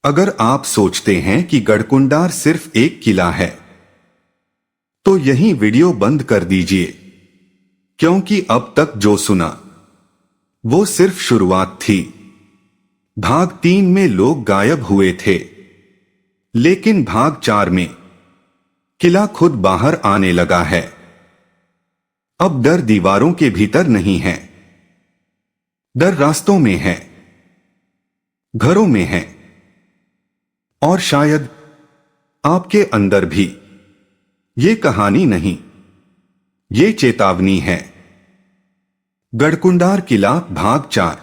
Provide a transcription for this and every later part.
अगर आप सोचते हैं कि गढ़कुंडार सिर्फ एक किला है तो यही वीडियो बंद कर दीजिए, क्योंकि अब तक जो सुना वो सिर्फ शुरुआत थी। भाग 3 में लोग गायब हुए थे, लेकिन भाग 4 में किला खुद बाहर आने लगा है। अब डर दीवारों के भीतर नहीं है, डर रास्तों में है, घरों में है और शायद आपके अंदर भी। ये कहानी नहीं, ये चेतावनी है। गढ़कुंडार किला भाग 4,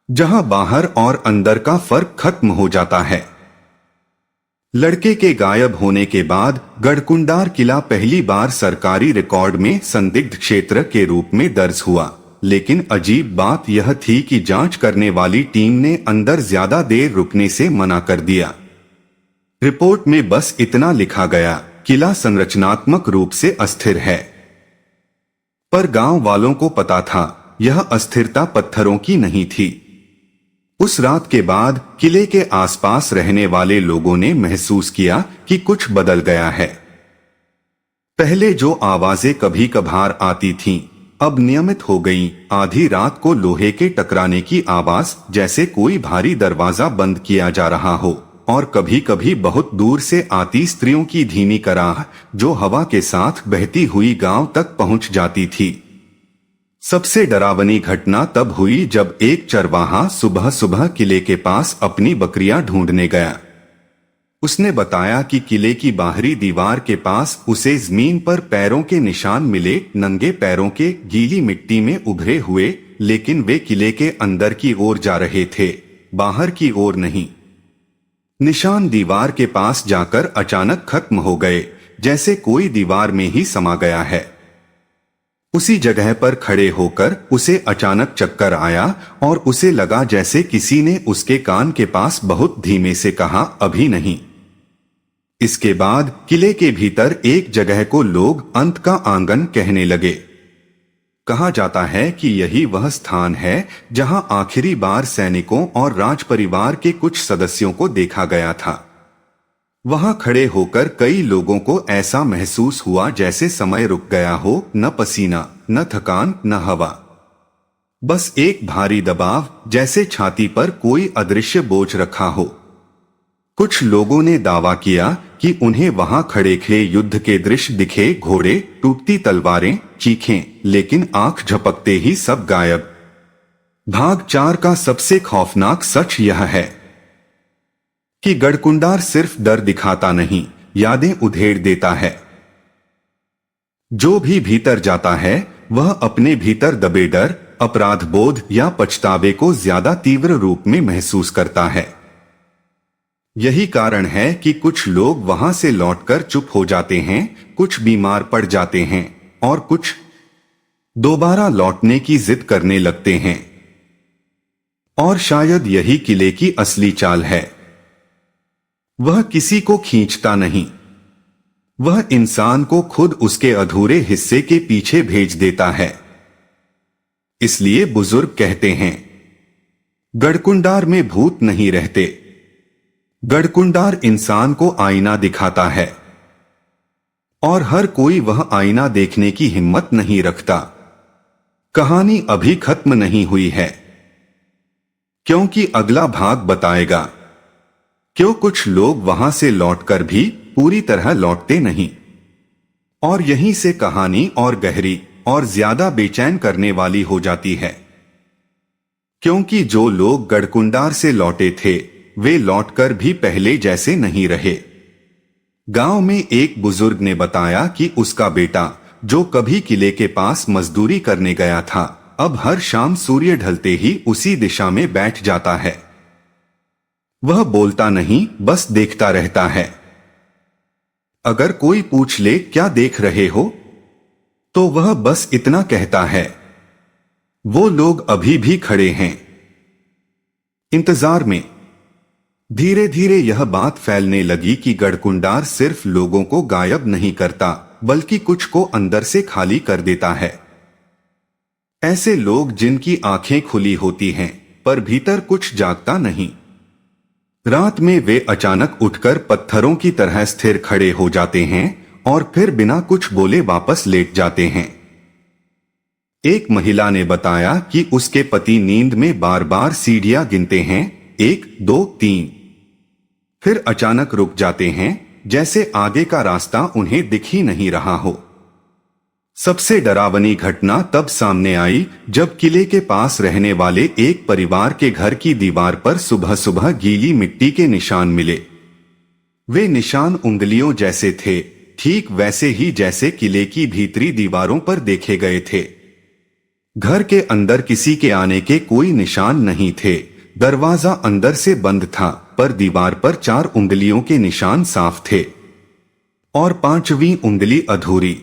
जहां बाहर और अंदर का फर्क खत्म हो जाता है। लड़के के गायब होने के बाद गढ़कुंडार किला पहली बार सरकारी रिकॉर्ड में संदिग्ध क्षेत्र के रूप में दर्ज हुआ, लेकिन अजीब बात यह थी कि जांच करने वाली टीम ने अंदर ज्यादा देर रुकने से मना कर दिया। रिपोर्ट में बस इतना लिखा गया, किला संरचनात्मक रूप से अस्थिर है। पर गांव वालों को पता था यह अस्थिरता पत्थरों की नहीं थी। उस रात के बाद किले के आसपास रहने वाले लोगों ने महसूस किया कि कुछ बदल गया है। पहले जो आवाजें कभी कभार आती थीं, अब नियमित हो गईं। आधी रात को लोहे के टकराने की आवाज, जैसे कोई भारी दरवाजा बंद किया जा रहा हो, और कभी कभी बहुत दूर से आती स्त्रियों की धीमी कराह, जो हवा के साथ बहती हुई गांव तक पहुंच जाती थी। सबसे डरावनी घटना तब हुई जब एक चरवाहा सुबह सुबह किले के पास अपनी बकरियां ढूंढने गया। उसने बताया कि किले की बाहरी दीवार के पास उसे जमीन पर पैरों के निशान मिले, नंगे पैरों के, गीली मिट्टी में उभरे हुए, लेकिन वे किले के अंदर की ओर जा रहे थे, बाहर की ओर नहीं। निशान दीवार के पास जाकर अचानक खत्म हो गए, जैसे कोई दीवार में ही समा गया है। उसी जगह पर खड़े होकर उसे अचानक चक्कर आया और उसे लगा जैसे किसी ने उसके कान के पास बहुत धीमे से कहा, अभी नहीं। इसके बाद किले के भीतर एक जगह को लोग अंत का आंगन कहने लगे। कहा जाता है कि यही वह स्थान है जहां आखिरी बार सैनिकों और राजपरिवार के कुछ सदस्यों को देखा गया था। वहां खड़े होकर कई लोगों को ऐसा महसूस हुआ जैसे समय रुक गया हो, न पसीना, न थकान, न हवा, बस एक भारी दबाव, जैसे छाती पर कोई अदृश्य बोझ रखा हो। कुछ लोगों ने दावा किया कि उन्हें वहां खड़े खड़े युद्ध के दृश्य दिखे, घोड़े, टूटती तलवारें, चीखें, लेकिन आंख झपकते ही सब गायब। भाग 4 का सबसे खौफनाक सच यह है कि गढ़कुंडार सिर्फ डर दिखाता नहीं, यादें उधेड़ देता है। जो भी भीतर जाता है वह अपने भीतर दबे डर, अपराध बोध या पछतावे को ज्यादा तीव्र रूप में महसूस करता है। यही कारण है कि कुछ लोग वहां से लौटकर चुप हो जाते हैं, कुछ बीमार पड़ जाते हैं और कुछ दोबारा लौटने की जिद करने लगते हैं। और शायद यही किले की असली चाल है। वह किसी को खींचता नहीं, वह इंसान को खुद उसके अधूरे हिस्से के पीछे भेज देता है। इसलिए बुजुर्ग कहते हैं, गढ़कुंडार में भूत नहीं रहते, गढ़कुंडार इंसान को आईना दिखाता है। और हर कोई वह आईना देखने की हिम्मत नहीं रखता। कहानी अभी खत्म नहीं हुई है, क्योंकि अगला भाग बताएगा क्यों कुछ लोग वहां से लौटकर भी पूरी तरह लौटते नहीं। और यहीं से कहानी और गहरी और ज्यादा बेचैन करने वाली हो जाती है, क्योंकि जो लोग गढ़कुंडार से लौटे थे वे लौटकर भी पहले जैसे नहीं रहे। गांव में एक बुजुर्ग ने बताया कि उसका बेटा, जो कभी किले के पास मजदूरी करने गया था, अब हर शाम सूर्य ढलते ही उसी दिशा में बैठ जाता है। वह बोलता नहीं, बस देखता रहता है। अगर कोई पूछ ले क्या देख रहे हो, तो वह बस इतना कहता है, वो लोग अभी भी खड़े हैं, इंतजार में। धीरे धीरे यह बात फैलने लगी कि गढ़कुंडार सिर्फ लोगों को गायब नहीं करता, बल्कि कुछ को अंदर से खाली कर देता है। ऐसे लोग जिनकी आंखें खुली होती हैं पर भीतर कुछ जागता नहीं। रात में वे अचानक उठकर पत्थरों की तरह स्थिर खड़े हो जाते हैं और फिर बिना कुछ बोले वापस लेट जाते हैं। एक महिला ने बताया कि उसके पति नींद में बार बार सीढ़ियां गिनते हैं, 1, 2, 3, फिर अचानक रुक जाते हैं, जैसे आगे का रास्ता उन्हें दिख ही नहीं रहा हो। सबसे डरावनी घटना तब सामने आई जब किले के पास रहने वाले एक परिवार के घर की दीवार पर सुबह सुबह गीली मिट्टी के निशान मिले। वे निशान उंगलियों जैसे थे, ठीक वैसे ही जैसे किले की भीतरी दीवारों पर देखे गए थे। घर के अंदर किसी के आने के कोई निशान नहीं थे। दरवाजा अंदर से बंद था, पर दीवार पर 4 उंगलियों के निशान साफ थे और 5वीं उंगली अधूरी।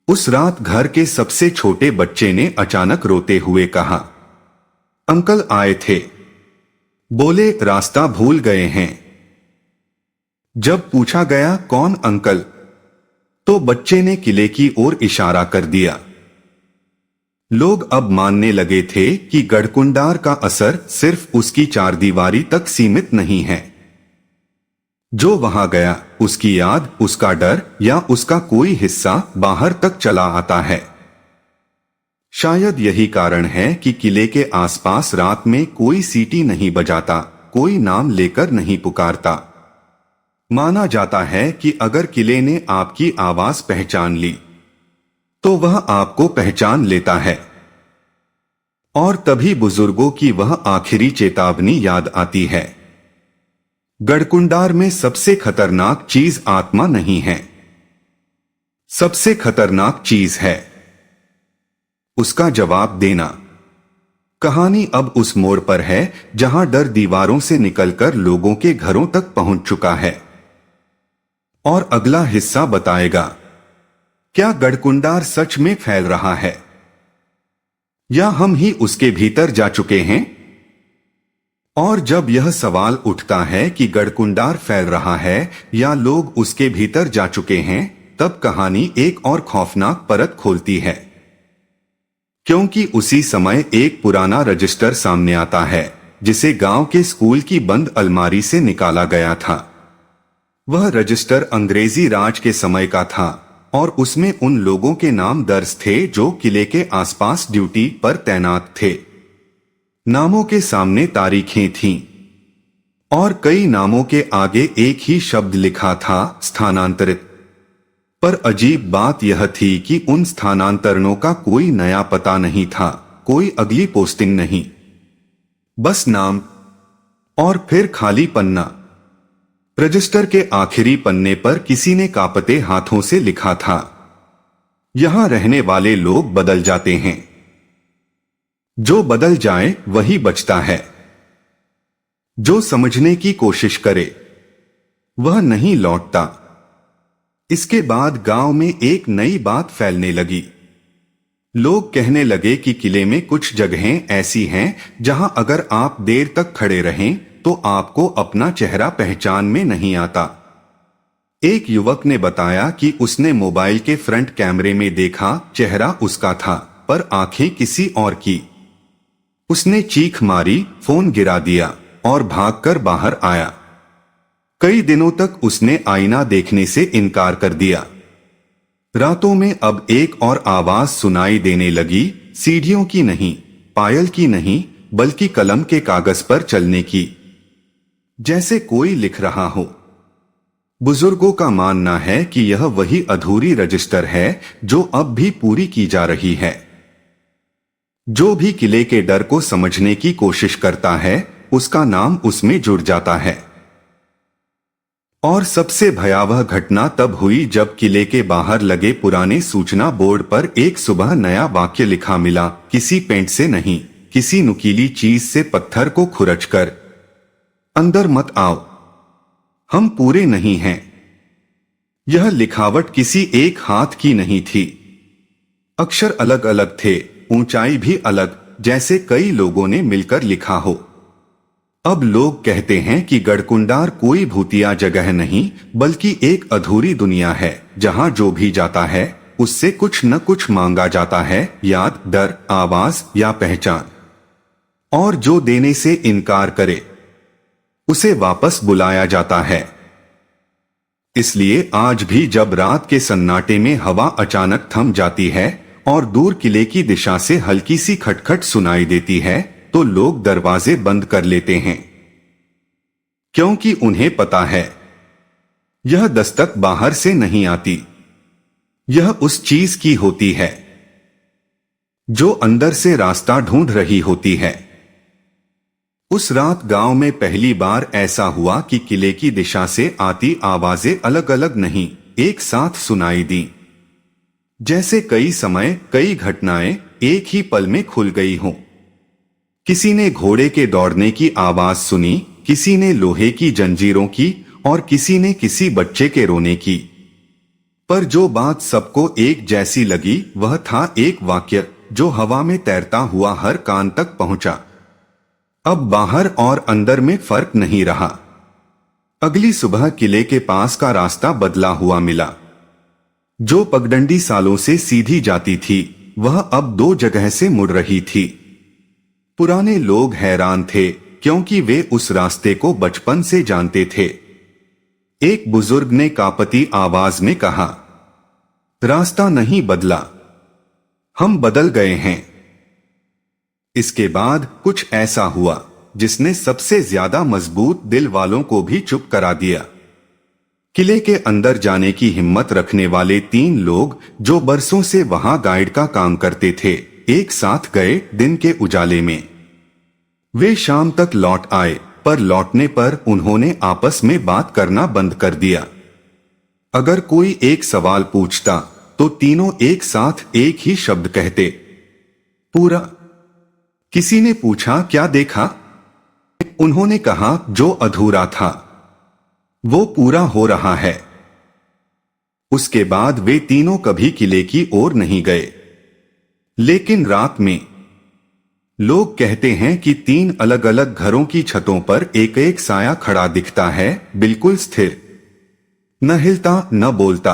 उस रात घर के सबसे छोटे बच्चे ने अचानक रोते हुए कहा, अंकल आए थे। बोले रास्ता भूल गए हैं। जब पूछा गया कौन अंकल, तो बच्चे ने किले की ओर इशारा कर दिया। लोग अब मानने लगे थे कि गढ़कुंडार का असर सिर्फ उसकी चारदीवारी तक सीमित नहीं है। जो वहां गया, उसकी याद, उसका डर या उसका कोई हिस्सा बाहर तक चला आता है। शायद यही कारण है कि किले के आसपास रात में कोई सीटी नहीं बजाता, कोई नाम लेकर नहीं पुकारता। माना जाता है कि अगर किले ने आपकी आवाज पहचान ली तो वह आपको पहचान लेता है, और तभी बुजुर्गों की वह आखिरी चेतावनी याद आती है। गढ़कुंडार में सबसे खतरनाक चीज आत्मा नहीं है, सबसे खतरनाक चीज है उसका जवाब देना। कहानी अब उस मोड़ पर है जहां डर दीवारों से निकलकर लोगों के घरों तक पहुंच चुका है। और अगला हिस्सा बताएगा, क्या गढ़कुंडार सच में फैल रहा है या हम ही उसके भीतर जा चुके हैं? और जब यह सवाल उठता है कि गढ़कुंडार फैल रहा है या लोग उसके भीतर जा चुके हैं, तब कहानी एक और खौफनाक परत खोलती है। क्योंकि उसी समय एक पुराना रजिस्टर सामने आता है जिसे गांव के स्कूल की बंद अलमारी से निकाला गया था। वह रजिस्टर अंग्रेजी राज के समय का था और उसमें उन लोगों के नाम दर्ज थे जो किले के आसपास ड्यूटी पर तैनात थे। नामों के सामने तारीखें थीं और कई नामों के आगे एक ही शब्द लिखा था, स्थानांतरित। पर अजीब बात यह थी कि उन स्थानांतरणों का कोई नया पता नहीं था, कोई अगली पोस्टिंग नहीं, बस नाम और फिर खाली पन्ना। रजिस्टर के आखिरी पन्ने पर किसी ने कांपते हाथों से लिखा था, यहां रहने वाले लोग बदल जाते हैं, जो बदल जाए वही बचता है, जो समझने की कोशिश करे वह नहीं लौटता। इसके बाद गांव में एक नई बात फैलने लगी। लोग कहने लगे कि किले में कुछ जगहें ऐसी हैं जहां अगर आप देर तक खड़े रहें तो आपको अपना चेहरा पहचान में नहीं आता। एक युवक ने बताया कि उसने मोबाइल के फ्रंट कैमरे में देखा, चेहरा उसका था पर आंखें किसी और की। उसने चीख मारी, फोन गिरा दिया और भागकर बाहर आया। कई दिनों तक उसने आईना देखने से इनकार कर दिया। रातों में अब एक और आवाज सुनाई देने लगी, सीढ़ियों की नहीं, पायल की नहीं, बल्कि कलम के कागज पर चलने की, जैसे कोई लिख रहा हो। बुजुर्गों का मानना है कि यह वही अधूरी रजिस्टर है जो अब भी पूरी की जा रही है। जो भी किले के डर को समझने की कोशिश करता है, उसका नाम उसमें जुड़ जाता है। और सबसे भयावह घटना तब हुई जब किले के बाहर लगे पुराने सूचना बोर्ड पर एक सुबह नया वाक्य लिखा मिला, किसी पेंट से नहीं, किसी नुकीली चीज से पत्थर को खुरचकर अंदर मत आओ, हम पूरे नहीं हैं। यह लिखावट किसी एक हाथ की नहीं थी। अक्षर अलग अलग थे, ऊंचाई भी अलग, जैसे कई लोगों ने मिलकर लिखा हो। अब लोग कहते हैं कि गढ़कुंडार कोई भूतिया जगह नहीं, बल्कि एक अधूरी दुनिया है जहां जो भी जाता है उससे कुछ न कुछ मांगा जाता है, याद, डर, आवाज या पहचान। और जो देने से इनकार करे उसे वापस बुलाया जाता है। इसलिए आज भी जब रात के सन्नाटे में हवा अचानक थम जाती है और दूर किले की दिशा से हल्की सी खटखट सुनाई देती है, तो लोग दरवाजे बंद कर लेते हैं, क्योंकि उन्हें पता है यह दस्तक बाहर से नहीं आती, यह उस चीज की होती है जो अंदर से रास्ता ढूंढ रही होती है। उस रात गांव में पहली बार ऐसा हुआ कि किले की दिशा से आती आवाजें अलग अलग नहीं, एक साथ सुनाई दी, जैसे कई समय कई घटनाएं एक ही पल में खुल गई हों। किसी ने घोड़े के दौड़ने की आवाज सुनी, किसी ने लोहे की जंजीरों की और किसी ने किसी बच्चे के रोने की। पर जो बात सबको एक जैसी लगी वह था एक वाक्य जो हवा में तैरता हुआ हर कान तक पहुंचा, अब बाहर और अंदर में फर्क नहीं रहा। अगली सुबह किले के पास का रास्ता बदला हुआ मिला। जो पगडंडी सालों से सीधी जाती थी वह अब दो जगह से मुड़ रही थी। पुराने लोग हैरान थे क्योंकि वे उस रास्ते को बचपन से जानते थे। एक बुजुर्ग ने कांपती आवाज में कहा, रास्ता नहीं बदला, हम बदल गए हैं। इसके बाद कुछ ऐसा हुआ जिसने सबसे ज्यादा मजबूत दिल वालों को भी चुप करा दिया। किले के अंदर जाने की हिम्मत रखने वाले 3 लोग जो बरसों से वहां गाइड का काम करते थे, एक साथ गए दिन के उजाले में। वे शाम तक लौट आए, पर लौटने पर उन्होंने आपस में बात करना बंद कर दिया। अगर कोई एक सवाल पूछता तो तीनों एक साथ एक ही शब्द कहते, पूरा। किसी ने पूछा, क्या देखा? उन्होंने कहा, जो अधूरा था वो पूरा हो रहा है। उसके बाद वे तीनों कभी किले की ओर नहीं गए। लेकिन रात में लोग कहते हैं कि 3 अलग अलग घरों की छतों पर एक एक साया खड़ा दिखता है, बिल्कुल स्थिर, न हिलता न बोलता,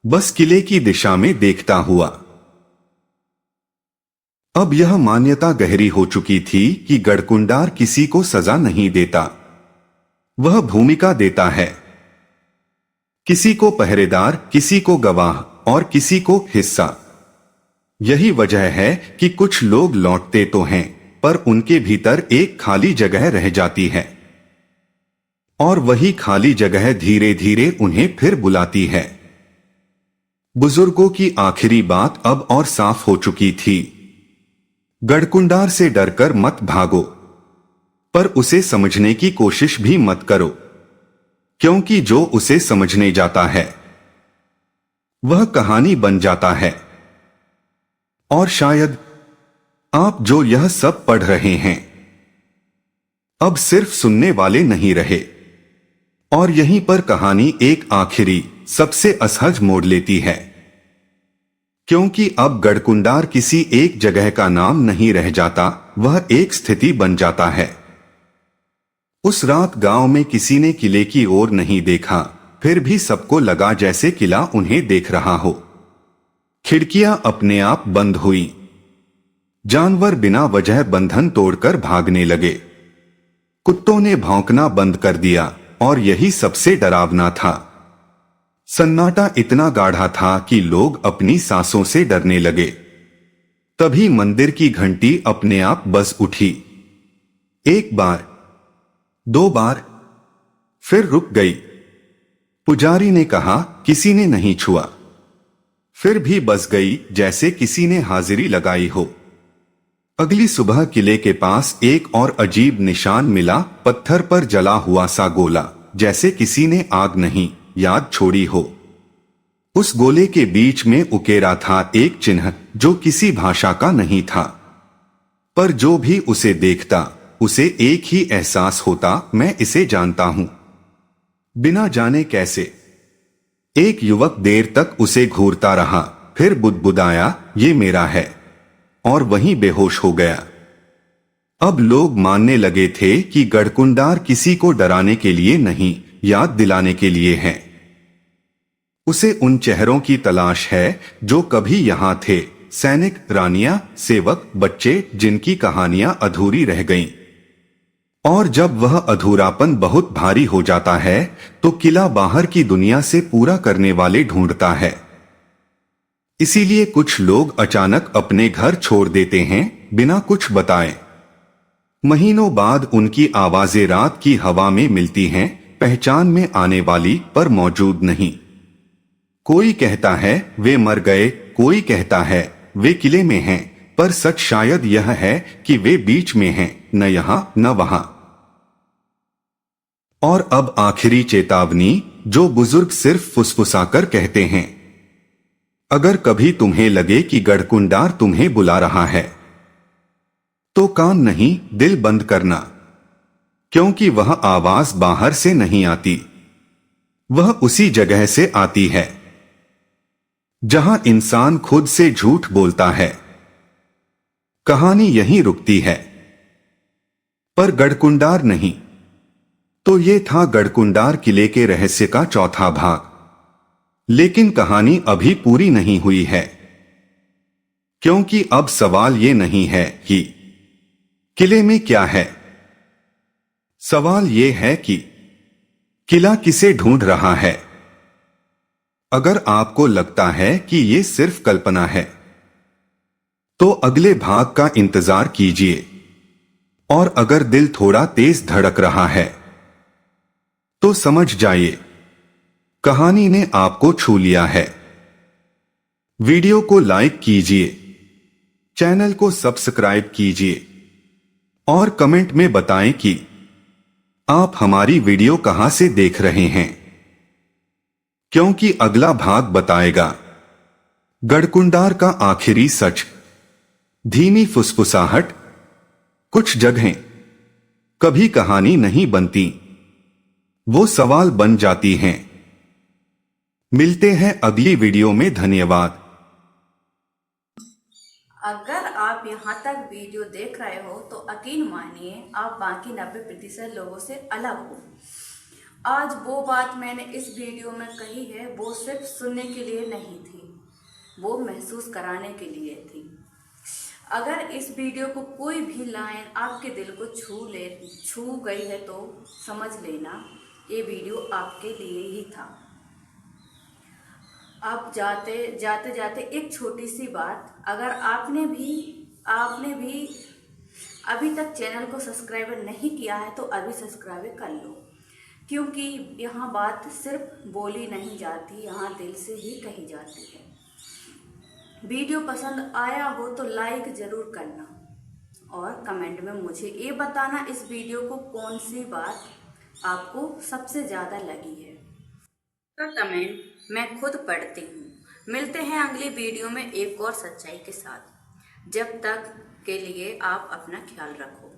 बस किले की दिशा में देखता हुआ। अब यह मान्यता गहरी हो चुकी थी कि गढ़कुंडार किसी को सजा नहीं देता, वह भूमिका देता है। किसी को पहरेदार, किसी को गवाह और किसी को हिस्सा। यही वजह है कि कुछ लोग लौटते तो हैं, पर उनके भीतर एक खाली जगह रह जाती है, और वही खाली जगह धीरे धीरे उन्हें फिर बुलाती है। बुजुर्गों की आखिरी बात अब और साफ हो चुकी थी, गढ़कुंडार से डरकर मत भागो, पर उसे समझने की कोशिश भी मत करो, क्योंकि जो उसे समझने जाता है वह कहानी बन जाता है। और शायद आप जो यह सब पढ़ रहे हैं अब सिर्फ सुनने वाले नहीं रहे, और यहीं पर कहानी एक आखिरी सबसे असहज मोड़ लेती है, क्योंकि अब गढ़कुंडार किसी एक जगह का नाम नहीं रह जाता, वह एक स्थिति बन जाता है। उस रात गांव में किसी ने किले की ओर नहीं देखा, फिर भी सबको लगा जैसे किला उन्हें देख रहा हो। खिड़कियां अपने आप बंद हुई, जानवर बिना वजह बंधन तोड़कर भागने लगे, कुत्तों ने भौंकना बंद कर दिया, और यही सबसे डरावना था, सन्नाटा इतना गाढ़ा था कि लोग अपनी सांसों से डरने लगे। तभी मंदिर की घंटी अपने आप बज उठी, 1 बार, 2 बार, फिर रुक गई। पुजारी ने कहा, किसी ने नहीं छुआ, फिर भी बज गई जैसे किसी ने हाजिरी लगाई हो। अगली सुबह किले के पास एक और अजीब निशान मिला, पत्थर पर जला हुआ सा गोला, जैसे किसी ने आग नहीं याद छोड़ी हो। उस गोले के बीच में उकेरा था एक चिन्ह जो किसी भाषा का नहीं था, पर जो भी उसे देखता उसे एक ही एहसास होता, मैं इसे जानता हूं। बिना जाने कैसे एक युवक देर तक उसे घूरता रहा, फिर बुदबुदाया, ये मेरा है, और वहीं बेहोश हो गया। अब लोग मानने लगे थे कि गढ़कुंडार किसी को डराने के लिए नहीं, याद दिलाने के लिए है। उसे उन चेहरों की तलाश है जो कभी यहां थे, सैनिक, रानियां, सेवक, बच्चे, जिनकी कहानियां अधूरी रह गईं। और जब वह अधूरापन बहुत भारी हो जाता है तो किला बाहर की दुनिया से पूरा करने वाले ढूंढता है। इसीलिए कुछ लोग अचानक अपने घर छोड़ देते हैं बिना कुछ बताए। महीनों बाद उनकी आवाजें रात की हवा में मिलती हैं, पहचान में आने वाली पर मौजूद नहीं। कोई कहता है वे मर गए, कोई कहता है वे किले में हैं, पर सच शायद यह है कि वे बीच में हैं, न यहां न वहां। और अब आखिरी चेतावनी, जो बुजुर्ग सिर्फ फुसफुसाकर कहते हैं। अगर कभी तुम्हें लगे कि गढ़कुंडार तुम्हें बुला रहा है तो कान नहीं दिल बंद करना, क्योंकि वह आवाज बाहर से नहीं आती, वह उसी जगह से आती है जहां इंसान खुद से झूठ बोलता है। कहानी यहीं रुकती है, पर गढ़कुंडार नहीं। तो ये था गढ़कुंडार किले के रहस्य का चौथा भाग। लेकिन कहानी अभी पूरी नहीं हुई है, क्योंकि अब सवाल ये नहीं है कि किले में क्या है। सवाल ये है कि किला किसे ढूंढ रहा है। अगर आपको लगता है कि ये सिर्फ कल्पना है तो अगले भाग का इंतजार कीजिए। और अगर दिल थोड़ा तेज धड़क रहा है तो समझ जाइए, कहानी ने आपको छू लिया है। वीडियो को लाइक कीजिए, चैनल को सब्सक्राइब कीजिए और कमेंट में बताएं कि आप हमारी वीडियो कहां से देख रहे हैं, क्योंकि अगला भाग बताएगा गढ़कुंडार का आखिरी सच। धीमी फुसफुसाहट। कुछ जगहें कभी कहानी नहीं बनती, वो सवाल बन जाती हैं। मिलते हैं अगली वीडियो में। धन्यवाद। अगर आप यहाँ तक वीडियो देख रहे हो तो यकीन मानिए आप बाकी 90% लोगों से अलग हो। आज वो बात मैंने इस वीडियो में कही है, वो सिर्फ सुनने के लिए नहीं थी, वो महसूस कराने के लिए थी। अगर इस वीडियो को कोई भी लाइन आपके दिल को छू गई है तो समझ लेना ये वीडियो आपके लिए ही था। अब जाते जाते एक छोटी सी बात, अगर आपने भी अभी तक चैनल को सब्सक्राइब नहीं किया है तो अभी सब्सक्राइब कर लो, क्योंकि यहाँ बात सिर्फ बोली नहीं जाती, यहाँ दिल से ही कही जाती है। वीडियो पसंद आया हो तो लाइक ज़रूर करना और कमेंट में मुझे ये बताना इस वीडियो को कौन सी बात आपको सबसे ज़्यादा लगी है। तो कमेंट मैं खुद पढ़ती हूँ। मिलते हैं अगली वीडियो में एक और सच्चाई के साथ। जब तक के लिए आप अपना ख्याल रखो।